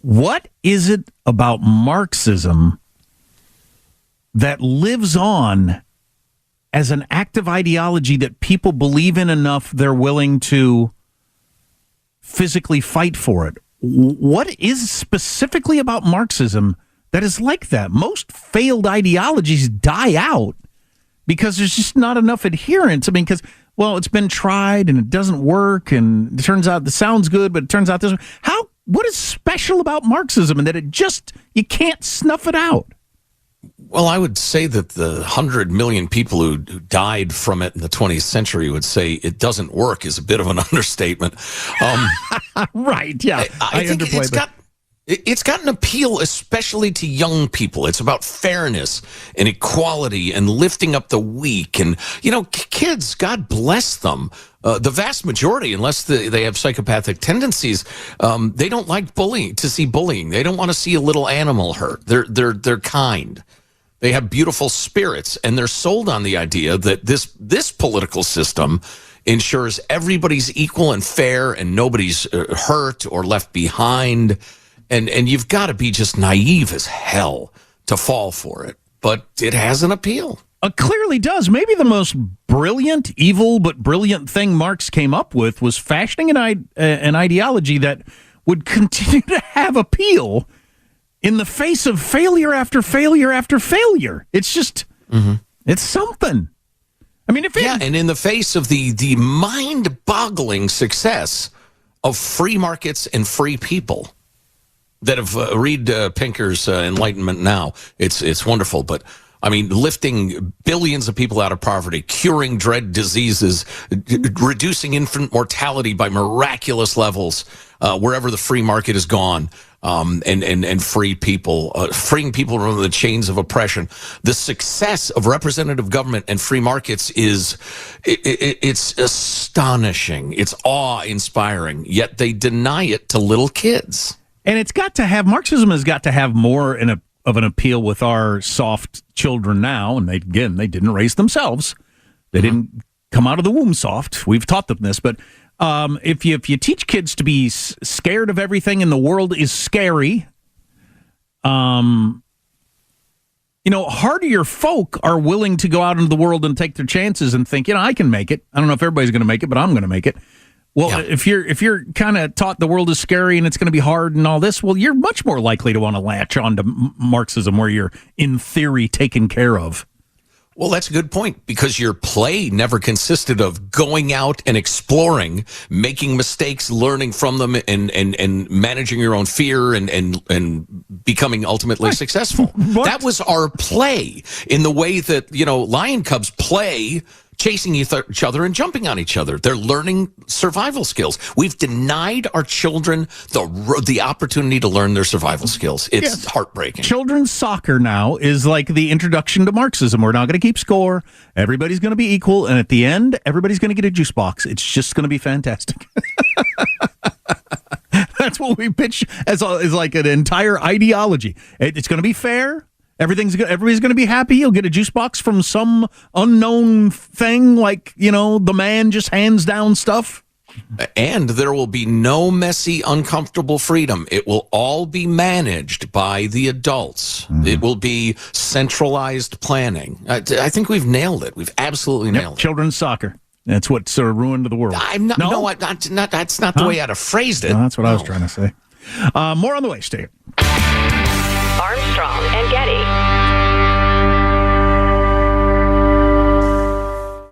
What is it about Marxism that lives on as an active ideology that people believe in enough they're willing to physically fight for it? What is specifically about Marxism that is like that? Most failed ideologies die out because there's just not enough adherence. I mean, because, well, it's been tried and it doesn't work, and it turns out it sounds good, but it turns out this. What is special about Marxism and that you can't snuff it out? Well, I would say that the 100 million people who died from it in the 20th century would say it doesn't work is a bit of an understatement. Right, yeah. I think it's got an appeal, especially to young people. It's about fairness and equality and lifting up the weak. And, kids, God bless them. The vast majority, unless they have psychopathic tendencies, they don't like to see bullying. They don't want to see a little animal hurt. They're kind. They have beautiful spirits, and they're sold on the idea that this political system ensures everybody's equal and fair, and nobody's hurt or left behind. And you've got to be just naive as hell to fall for it. But it has an appeal. It clearly does. Maybe the most brilliant, evil but brilliant thing Marx came up with was fashioning an ideology that would continue to have appeal in the face of failure after failure after failure. It's just, It's something. I mean, and in the face of the mind-boggling success of free markets and free people that have read Pinker's Enlightenment Now, it's wonderful. But I mean, lifting billions of people out of poverty, curing dread diseases, reducing infant mortality by miraculous levels wherever the free market is gone. And free people, freeing people from the chains of oppression. The success of representative government and free markets it's astonishing. It's awe-inspiring, yet they deny it to little kids. And Marxism has got to have more of an appeal with our soft children now. And they didn't raise themselves. They didn't come out of the womb soft. We've taught them this, but if you teach kids to be scared of everything and the world is scary, hardier folk are willing to go out into the world and take their chances and think, I can make it. I don't know if everybody's going to make it, but I'm going to make it. Well, if you're kind of taught the world is scary and it's going to be hard and all this, well, you're much more likely to want to latch on to Marxism, where you're in theory taken care of. Well, that's a good point, because your play never consisted of going out and exploring, making mistakes, learning from them, and managing your own fear and becoming ultimately successful. That was our play, in the way that, lion cubs play chasing each other and jumping on each other. They're learning survival skills. We've denied our children the opportunity to learn their survival skills. It's heartbreaking. Children's soccer now is like the introduction to Marxism. We're not going to keep score. Everybody's going to be equal. And at the end, everybody's going to get a juice box. It's just going to be fantastic. That's what we pitch as like an entire ideology. It's going to be fair. Everybody's going to be happy. You'll get a juice box from some unknown thing, like, the man just hands down stuff. And there will be no messy, uncomfortable freedom. It will all be managed by the adults. It will be centralized planning. I think we've nailed it. We've absolutely nailed it. Children's soccer. That's what sort of ruined the world. That's not the way I'd have phrased it. No, that's what I was trying to say. More on the way. Stay here. Armstrong and Getty.